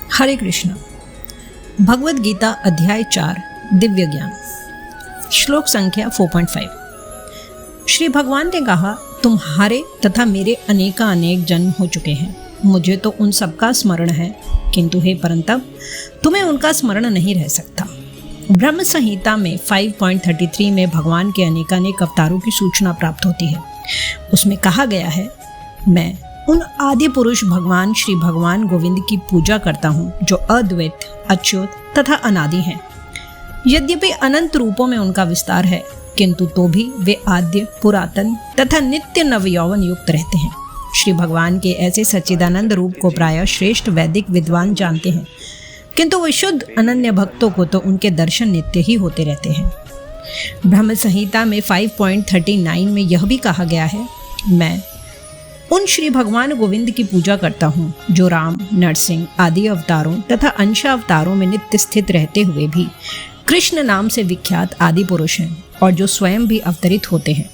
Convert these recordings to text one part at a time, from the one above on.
हरे कृष्ण। भगवद गीता अध्याय 4 दिव्य ज्ञान, श्लोक संख्या 4.5। श्री भगवान ने कहा, तुम्हारे तथा मेरे अनेक जन्म हो चुके हैं, मुझे तो उन सबका स्मरण है, किंतु हे परंतप तुम्हें उनका स्मरण नहीं रह सकता। ब्रह्म संहिता में 5.33 में भगवान के अनेक अवतारों की सूचना प्राप्त होती है। उसमें कहा गया है, मैं उन आदि पुरुष भगवान श्री भगवान गोविंद की पूजा करता हूँ, जो अद्वैत, अच्युत तथा अनादि हैं। यद्यपि अनंत रूपों में उनका विस्तार है, किंतु तो भी वे आद्य, पुरातन तथा नित्य नवयौवन युक्त रहते हैं। श्री भगवान के ऐसे सच्चिदानंद रूप को प्रायः श्रेष्ठ वैदिक विद्वान जानते हैं, किंतु विशुद्ध अनन्य भक्तों को तो उनके दर्शन नित्य ही होते रहते हैं। ब्रह्म संहिता में 5.39 में यह भी कहा गया है, मैं उन श्री भगवान गोविंद की पूजा करता हूँ, जो राम, नरसिंह आदि अवतारों तथा अंश अवतारों में नित्य स्थित रहते हुए भी कृष्ण नाम से विख्यात आदि पुरुष हैं, और जो स्वयं भी अवतरित होते हैं।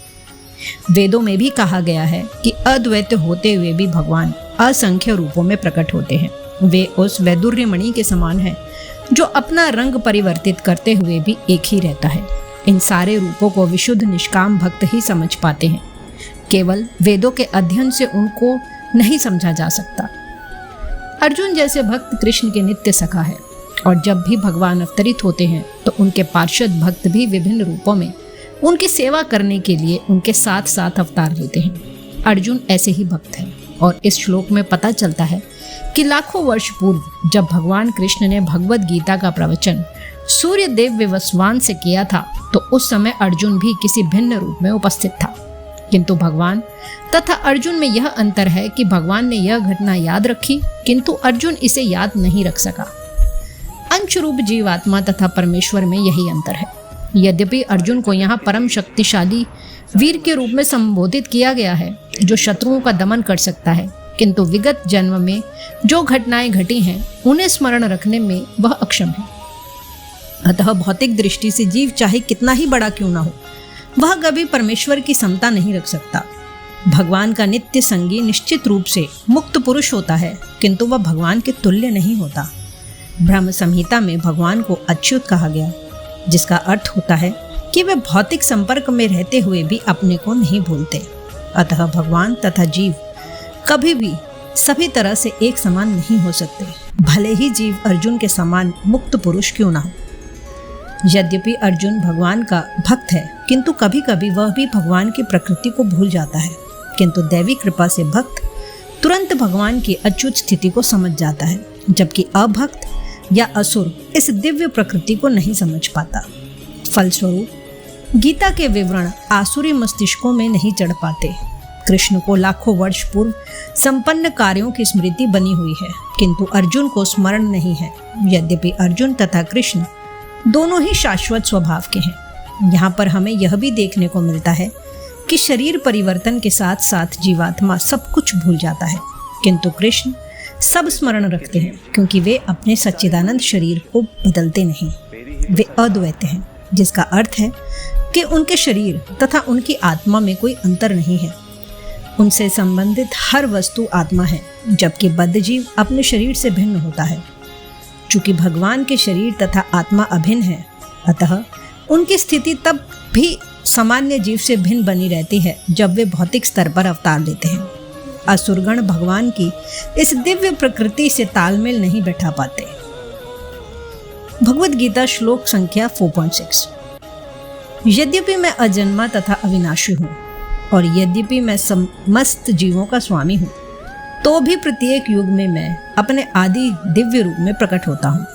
वेदों में भी कहा गया है कि अद्वैत होते हुए भी भगवान असंख्य रूपों में प्रकट होते हैं। वे उस वैदुर्य मणि के समान है, जो अपना रंग परिवर्तित करते हुए भी एक ही रहता है। इन सारे रूपों को विशुद्ध निष्काम भक्त ही समझ पाते हैं। केवल वेदों के अध्ययन से उनको नहीं समझा जा सकता। अर्जुन जैसे भक्त कृष्ण के नित्य सखा है, और जब भी भगवान अवतरित होते हैं तो उनके पार्षद भक्त भी विभिन्न रूपों में उनकी सेवा करने के लिए उनके साथ साथ अवतार लेते हैं। अर्जुन ऐसे ही भक्त हैं, और इस श्लोक में पता चलता है कि लाखों वर्ष पूर्व जब भगवान कृष्ण ने भगवद गीता का प्रवचन सूर्य देव विवस्वान से किया था, तो उस समय अर्जुन भी किसी भिन्न रूप में उपस्थित था। किंतु भगवान तथा अर्जुन में यह अंतर है कि भगवान ने यह घटना याद रखी, किंतु अर्जुन इसे याद नहीं रख सका। अंश रूप जीवात्मा तथा परमेश्वर में यही अंतर है। यद्यपि अर्जुन को यहाँ परम शक्तिशाली वीर के रूप में संबोधित किया गया है, जो शत्रुओं का दमन कर सकता है, किंतु विगत जन्म में जो घटनाएं घटी हैं उन्हें स्मरण रखने में वह अक्षम है। अतः भौतिक दृष्टि से जीव चाहे कितना ही बड़ा क्यों ना हो, वह कभी परमेश्वर की समता नहीं रख सकता। भगवान का नित्य संगी निश्चित रूप से मुक्त पुरुष होता है, किंतु वह भगवान के तुल्य नहीं होता। ब्रह्म संहिता में भगवान को अच्युत कहा गया, जिसका अर्थ होता है कि वे भौतिक संपर्क में रहते हुए भी अपने को नहीं भूलते। अतः भगवान तथा जीव कभी भी सभी तरह से एक समान नहीं हो सकते, भले ही जीव अर्जुन के समान मुक्त पुरुष क्यों ना हो। यद्यपि अर्जुन भगवान का भक्त है, किंतु कभी कभी वह भी भगवान की प्रकृति को भूल जाता है। किंतु दैवी कृपा से भक्त तुरंत भगवान की अच्युत स्थिति को समझ जाता है, जबकि अभक्त या असुर इस दिव्य प्रकृति को नहीं समझ पाता। फलस्वरूप गीता के विवरण आसुरी मस्तिष्कों में नहीं चढ़ पाते। कृष्ण को लाखों वर्ष पूर्व संपन्न कार्यों की स्मृति बनी हुई है, किंतु अर्जुन को स्मरण नहीं है। यद्यपि अर्जुन तथा कृष्ण दोनों ही शाश्वत स्वभाव के हैं। यहाँ पर हमें यह भी देखने को मिलता है कि शरीर परिवर्तन के साथ साथ जीवात्मा सब कुछ भूल जाता है, किंतु कृष्ण सब स्मरण रखते हैं, क्योंकि वे अपने सच्चिदानंद शरीर को बदलते नहीं। वे अद्वैत हैं, जिसका अर्थ है कि उनके शरीर तथा उनकी आत्मा में कोई अंतर नहीं है। उनसे संबंधित हर वस्तु आत्मा है, जबकि बद्ध जीव अपने शरीर से भिन्न होता है। चूंकि भगवान के शरीर तथा आत्मा अभिन्न है, अतः उनकी स्थिति तब भी सामान्य जीव से भिन्न बनी रहती है जब वे भौतिक स्तर पर अवतार लेते हैं। असुरगण भगवान की इस दिव्य प्रकृति से तालमेल नहीं बैठा पाते। भगवद गीता श्लोक संख्या 4.6। यद्यपि मैं अजन्मा तथा अविनाशी हूँ, और यद्यपि मैं समस्त जीवों का स्वामी हूँ, तो भी प्रत्येक युग में मैं अपने आदि दिव्य रूप में प्रकट होता हूँ।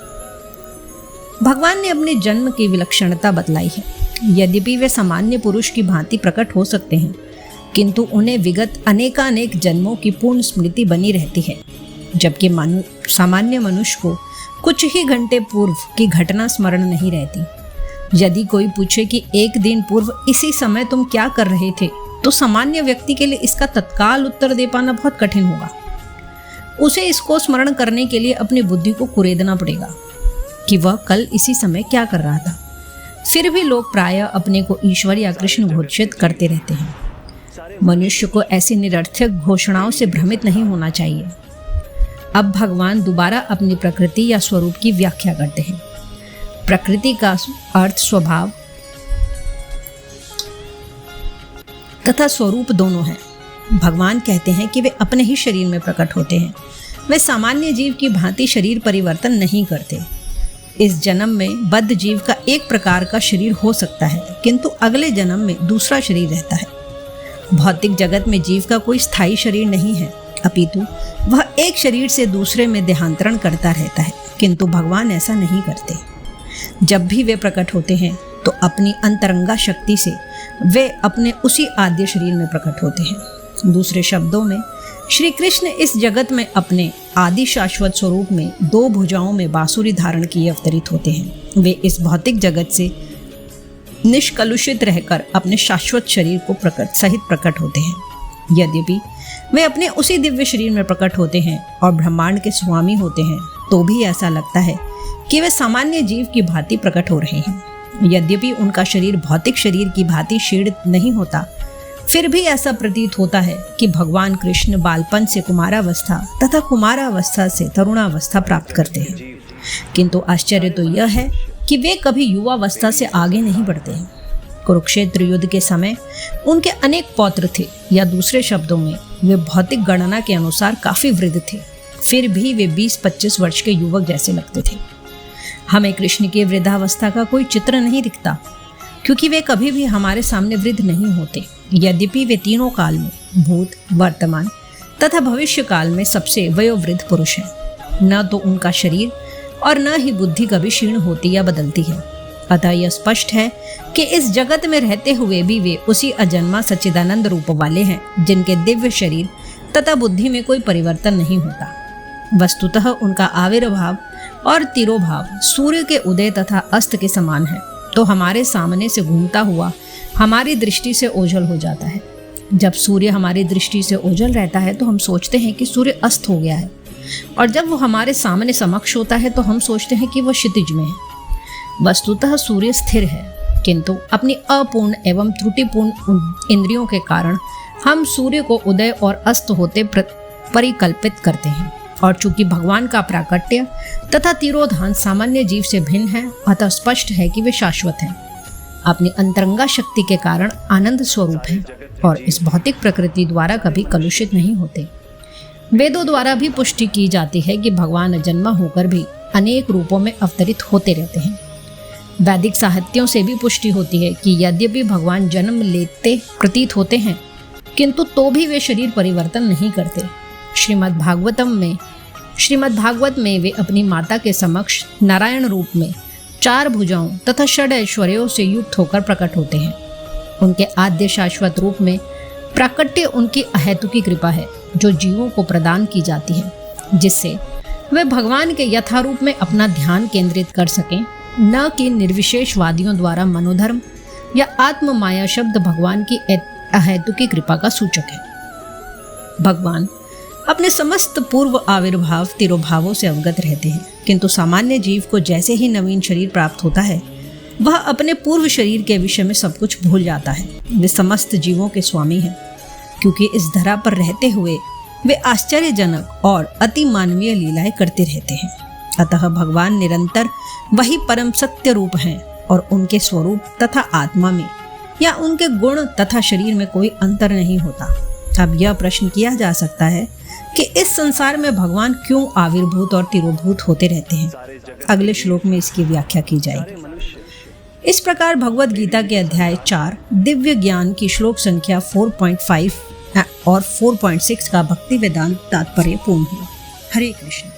भगवान ने अपने जन्म की विलक्षणता बतलाई है। यद्यपि वे सामान्य पुरुष की भांति प्रकट हो सकते हैं, किंतु उन्हें विगत अनेक जन्मों की पूर्ण स्मृति बनी रहती है, जबकि सामान्य मनुष्य को कुछ ही घंटे पूर्व की घटना स्मरण नहीं रहती। यदि कोई पूछे कि एक दिन पूर्व इसी समय तुम क्या कर रहे थे, तो सामान्य व्यक्ति के लिए इसका तत्काल उत्तर दे पाना बहुत कठिन होगा। उसे इसको स्मरण करने के लिए अपनी बुद्धि को कुरेदना पड़ेगा कि वह कल इसी समय क्या कर रहा था। फिर भी लोग प्रायः अपने को ईश्वर या कृष्ण घोषित करते रहते हैं। मनुष्य को ऐसी निरर्थक घोषणाओं से भ्रमित नहीं होना चाहिए। अब भगवान दोबारा अपनी प्रकृति या स्वरूप की व्याख्या करते हैं। प्रकृति का अर्थ स्वभाव तथा स्वरूप दोनों है। भगवान कहते हैं कि वे अपने ही शरीर में प्रकट होते हैं। वे सामान्य जीव की भांति शरीर परिवर्तन नहीं करते। इस जन्म में बद्ध जीव का एक प्रकार का शरीर हो सकता है, किंतु अगले जन्म में दूसरा शरीर रहता है। भौतिक जगत में जीव का कोई स्थायी शरीर नहीं है, अपितु वह एक शरीर से दूसरे में देहांतरण करता रहता है। किंतु भगवान ऐसा नहीं करते। जब भी वे प्रकट होते हैं तो अपनी अंतरंगा शक्ति से वे अपने उसी आद्य शरीर में प्रकट होते हैं। दूसरे शब्दों में श्री कृष्ण इस जगत में अपने आदि शाश्वत स्वरूप में 2 भुजाओं में बांसुरी धारण किए अवतरित होते हैं। वे इस भौतिक जगत से निष्कलुषित रहकर अपने शाश्वत शरीर को प्रकट होते हैं। यद्यपि वे अपने उसी दिव्य शरीर में प्रकट होते हैं और ब्रह्मांड के स्वामी होते हैं, तो भी ऐसा लगता है कि वे सामान्य जीव की भांति प्रकट हो रहे हैं। यद्यपि उनका शरीर भौतिक शरीर की भांति क्षीण नहीं होता, फिर भी ऐसा प्रतीत होता है कि भगवान कृष्ण बालपन से कुमारावस्था तथा कुमारावस्था से तरुणावस्था प्राप्त करते हैं। किंतु आश्चर्य तो यह है कि वे कभी युवावस्था से आगे नहीं बढ़ते हैं। कुरुक्षेत्र युद्ध के समय उनके अनेक पौत्र थे, या दूसरे शब्दों में वे भौतिक गणना के अनुसार काफी वृद्ध थे, फिर भी वे 20-25 वर्ष के युवक जैसे लगते थे। हमें कृष्ण की वृद्धावस्था का कोई चित्र नहीं दिखता, क्योंकि वे कभी भी हमारे सामने वृद्ध नहीं होते। यद्यपि वे तीनों काल में, भूत, वर्तमान तथा भविष्य काल में सबसे वयोवृद्ध पुरुष हैं। न तो उनका शरीर और न ही बुद्धि कभी क्षीण होती या बदलती है। अतः यह स्पष्ट है कि इस जगत में रहते हुए भी वे उसी अजन्मा सच्चिदानंद रूप वाले हैं, जिनके दिव्य शरीर तथा बुद्धि में कोई परिवर्तन नहीं होता। वस्तुतः उनका आविर्भाव और तिरोभाव सूर्य के उदय तथा अस्त के समान है, तो हमारे सामने से घूमता हुआ हमारी दृष्टि से ओझल हो जाता है। जब सूर्य हमारी दृष्टि से ओझल रहता है तो हम सोचते हैं कि सूर्य अस्त हो गया है, और जब वो हमारे सामने समक्ष होता है तो हम सोचते हैं कि वह क्षितिज में है। वस्तुतः सूर्य स्थिर है, किंतु अपनी अपूर्ण एवं त्रुटिपूर्ण इंद्रियों के कारण हम सूर्य को उदय और अस्त होते परिकल्पित करते हैं। और चूंकि भगवान का प्राकट्य तथा तिरोधान सामान्य जीव से भिन्न है, अतः स्पष्ट है कि वे शाश्वत हैं, अपनी अंतरंगा शक्ति के कारण आनंद स्वरूप हैं और इस भौतिक प्रकृति द्वारा कभी कलुषित नहीं होते। वेदों द्वारा भी पुष्टि की जाती है कि भगवान अजन्मा होकर भी अनेक रूपों में अवतरित होते रहते हैं। वैदिक साहित्यों से भी पुष्टि होती है कि यद्यपि भगवान जन्म लेते प्रतीत होते हैं, किंतु तो भी वे शरीर परिवर्तन नहीं करते। श्रीमद् भागवत में वे अपनी माता के समक्ष नारायण रूप में 4 भुजाओं तथा 6 ऐश्वर्यों से युक्त होकर प्रकट होते हैं। उनके आद्य शाश्वत रूप में प्राकट्य उनकी अहेतुकी कृपा है, जो जीवों को प्रदान की जाती है, जिससे वे भगवान के यथारूप में अपना ध्यान केंद्रित कर सकें, न कि निर्विशेषवादियों द्वारा मनोधर्म या आत्म माया शब्द भगवान की अहेतुकी कृपा का सूचक है। भगवान अपने समस्त पूर्व आविर्भाव तिरोभावों से अवगत रहते हैं, किंतु सामान्य जीव को जैसे ही नवीन शरीर प्राप्त होता है, वह अपने पूर्व शरीर के विषय में सब कुछ भूल जाता है। वे समस्त जीवों के स्वामी हैं, क्योंकि इस धरा पर रहते हुए वे आश्चर्यजनक और अति मानवीय लीलाएं करते रहते हैं। अतः भगवान निरंतर वही परम सत्य रूप हैं और उनके स्वरूप तथा आत्मा में या उनके गुण तथा शरीर में कोई अंतर नहीं होता। अब यह प्रश्न किया जा सकता है कि इस संसार में भगवान क्यों आविर्भूत और तिरोभूत होते रहते हैं। अगले श्लोक में इसकी व्याख्या की जाएगी। इस प्रकार भगवद गीता के अध्याय 4 दिव्य ज्ञान की श्लोक संख्या 4.5 और 4.6 का भक्ति वेदांत तात्पर्य पूर्ण हुआ। हरे कृष्ण।